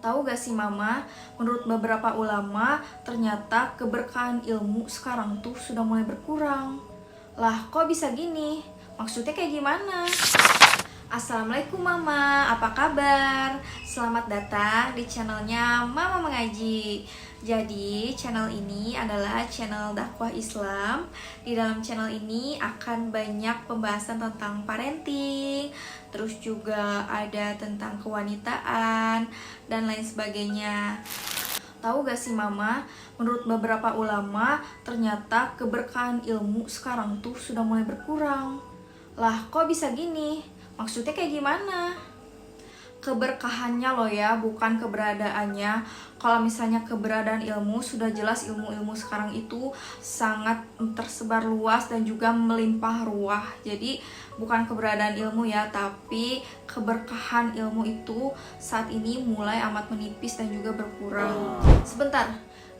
Tahu gak sih mama, menurut beberapa ulama, ternyata keberkahan ilmu sekarang tuh sudah mulai berkurang. Lah, kok bisa gini? Maksudnya kayak gimana? Assalamualaikum mama, apa kabar? Selamat datang di channelnya Mama Mengaji. Jadi channel ini adalah channel dakwah Islam. Di dalam channel ini akan banyak pembahasan tentang parenting, terus juga ada tentang kewanitaan dan lain sebagainya. Tahu gak sih mama, menurut beberapa ulama ternyata keberkahan ilmu sekarang tuh sudah mulai berkurang. Lah, kok bisa gini? Maksudnya kayak gimana? Keberkahannya loh ya, bukan keberadaannya. Kalau misalnya keberadaan ilmu, sudah jelas ilmu-ilmu sekarang itu sangat tersebar luas dan juga melimpah ruah. Jadi bukan keberadaan ilmu ya, tapi keberkahan ilmu itu saat ini mulai amat menipis dan juga berkurang. Sebentar,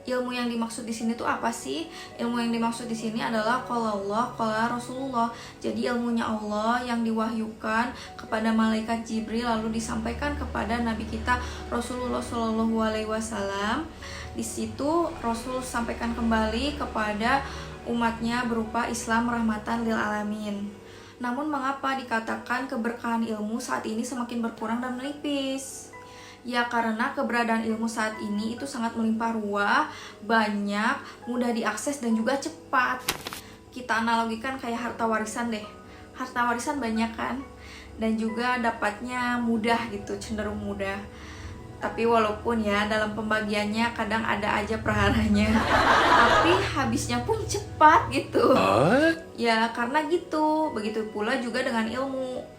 ilmu yang dimaksud di sini tuh apa sih? Ilmu yang dimaksud di sini adalah qala Allah, qala Rasulullah. Jadi ilmunya Allah yang diwahyukan kepada malaikat Jibril lalu disampaikan kepada nabi kita Rasulullah Shallallahu alaihi wasallam. Di situ Rasul sampaikan kembali kepada umatnya berupa Islam rahmatan lil alamin. Namun mengapa dikatakan keberkahan ilmu saat ini semakin berkurang dan menipis? Ya karena keberadaan ilmu saat ini itu sangat melimpah ruah, banyak, mudah diakses dan juga cepat. Kita analogikan kayak harta warisan deh. Harta warisan banyak kan? Dan juga dapatnya mudah gitu, cenderung mudah. Tapi walaupun ya dalam pembagiannya kadang ada aja perharanya, tapi habisnya pun cepat gitu. Ya karena gitu, begitu pula juga dengan ilmu.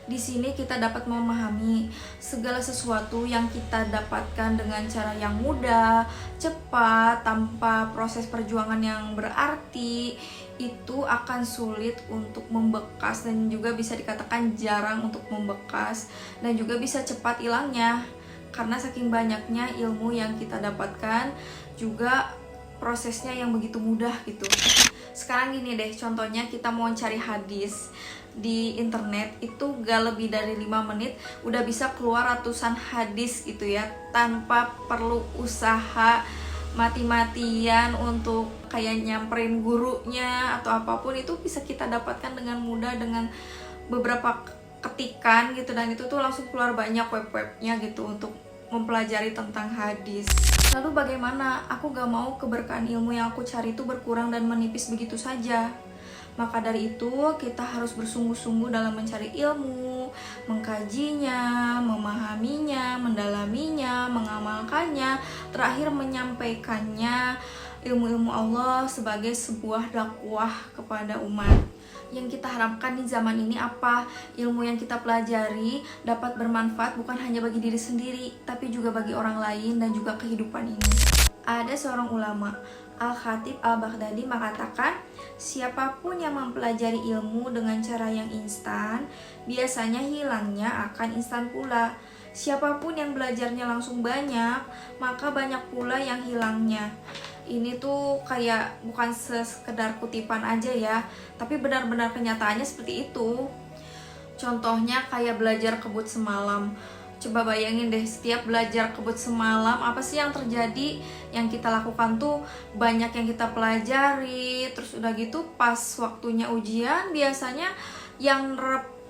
Di sini kita dapat memahami segala sesuatu yang kita dapatkan dengan cara yang mudah, cepat, tanpa proses perjuangan yang berarti, itu akan sulit untuk membekas dan juga bisa dikatakan jarang untuk membekas dan juga bisa cepat hilangnya. Karena saking banyaknya ilmu yang kita dapatkan, juga prosesnya yang begitu mudah gitu. Sekarang gini deh, contohnya kita mau cari hadis di internet itu gak lebih dari 5 menit udah bisa keluar ratusan hadis gitu ya, tanpa perlu usaha mati-matian untuk kayak nyamperin gurunya atau apapun. Itu bisa kita dapatkan dengan mudah dengan beberapa ketikan gitu, dan itu tuh langsung keluar banyak web-webnya gitu untuk mempelajari tentang hadis. Lalu bagaimana? Aku gak mau keberkahan ilmu yang aku cari itu berkurang dan menipis begitu saja. Maka dari itu kita harus bersungguh-sungguh dalam mencari ilmu, mengkajinya, memahaminya, mendalaminya, mengamalkannya, terakhir menyampaikannya ilmu-ilmu Allah sebagai sebuah dakwah kepada umat. Yang kita harapkan di zaman ini apa? Ilmu yang kita pelajari dapat bermanfaat bukan hanya bagi diri sendiri, tapi juga bagi orang lain dan juga kehidupan ini. Ada seorang ulama, Al-Khatib Al-Baghdadi, mengatakan, siapapun yang mempelajari ilmu dengan cara yang instan, biasanya hilangnya akan instan pula. Siapapun yang belajarnya langsung banyak, maka banyak pula yang hilangnya. Ini tuh kayak bukan sekedar kutipan aja ya, tapi benar-benar kenyataannya seperti itu. Contohnya kayak belajar kebut semalam. Coba bayangin deh, setiap belajar kebut semalam, apa sih yang terjadi? Yang kita lakukan tuh banyak yang kita pelajari, terus udah gitu pas waktunya ujian biasanya yang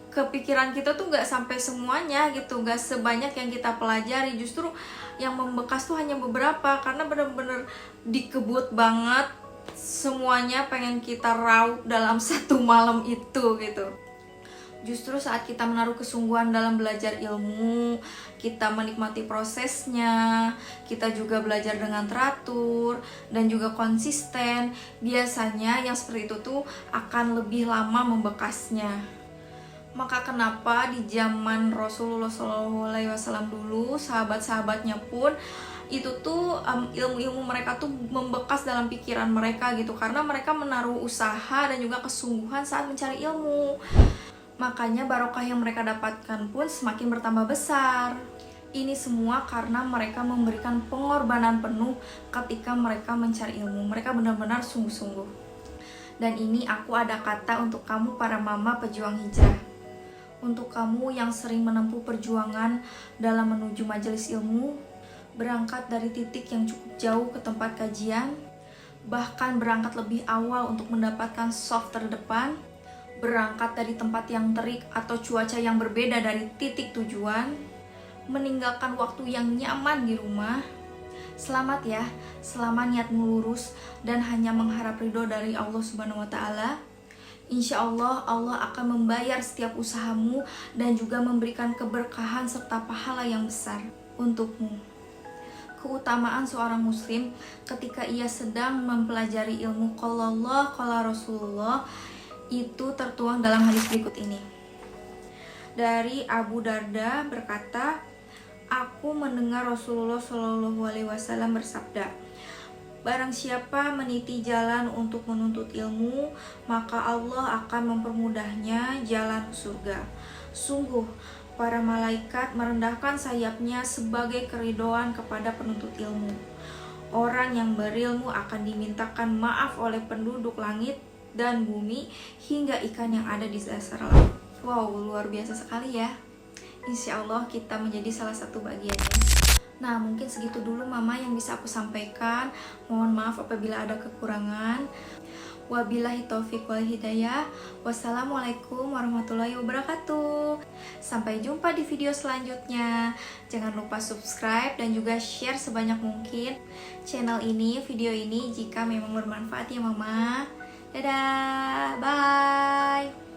kepikiran kita tuh gak sampai semuanya gitu, gak sebanyak yang kita pelajari. Justru yang membekas tuh hanya beberapa, karena bener-bener dikebut banget, semuanya pengen kita raup dalam satu malam itu gitu. Justru saat kita menaruh kesungguhan dalam belajar ilmu, kita menikmati prosesnya, kita juga belajar dengan teratur dan juga konsisten, biasanya yang seperti itu tuh akan lebih lama membekasnya. Maka kenapa di zaman Rasulullah SAW dulu, sahabat-sahabatnya pun itu tuh ilmu-ilmu mereka tuh membekas dalam pikiran mereka gitu, karena mereka menaruh usaha dan juga kesungguhan saat mencari ilmu. Makanya barokah yang mereka dapatkan pun semakin bertambah besar. Ini semua karena mereka memberikan pengorbanan penuh ketika mereka mencari ilmu. Mereka benar-benar sungguh-sungguh. Dan ini aku ada kata untuk kamu para mama pejuang hijrah. Untuk kamu yang sering menempuh perjuangan dalam menuju majelis ilmu, berangkat dari titik yang cukup jauh ke tempat kajian, bahkan berangkat lebih awal untuk mendapatkan soft terdepan, berangkat dari tempat yang terik atau cuaca yang berbeda dari titik tujuan, meninggalkan waktu yang nyaman di rumah. Selamat ya, selama niatmu lurus dan hanya mengharap ridho dari Allah Subhanahu wa Ta'ala. Insya Allah, Allah akan membayar setiap usahamu dan juga memberikan keberkahan serta pahala yang besar untukmu. Keutamaan seorang muslim ketika ia sedang mempelajari ilmu qala Allah, qala Rasulullah itu tertuang dalam hadis berikut ini. Dari Abu Darda berkata, aku mendengar Rasulullah Shallallahu Alaihi Wasallam bersabda, barang siapa meniti jalan untuk menuntut ilmu, maka Allah akan mempermudahnya jalan ke surga. Sungguh, para malaikat merendahkan sayapnya sebagai keridoan kepada penuntut ilmu. Orang yang berilmu akan dimintakan maaf oleh penduduk langit dan bumi hingga ikan yang ada di dasar laut. Wow, luar biasa sekali ya. Insya Allah kita menjadi salah satu bagiannya. Nah, mungkin segitu dulu Mama yang bisa aku sampaikan. Mohon maaf apabila ada kekurangan. Wabillahi taufiq wal hidayah. Wassalamualaikum warahmatullahi wabarakatuh. Sampai jumpa di video selanjutnya. Jangan lupa subscribe dan juga share sebanyak mungkin channel ini, video ini jika memang bermanfaat ya Mama. Dadah, bye.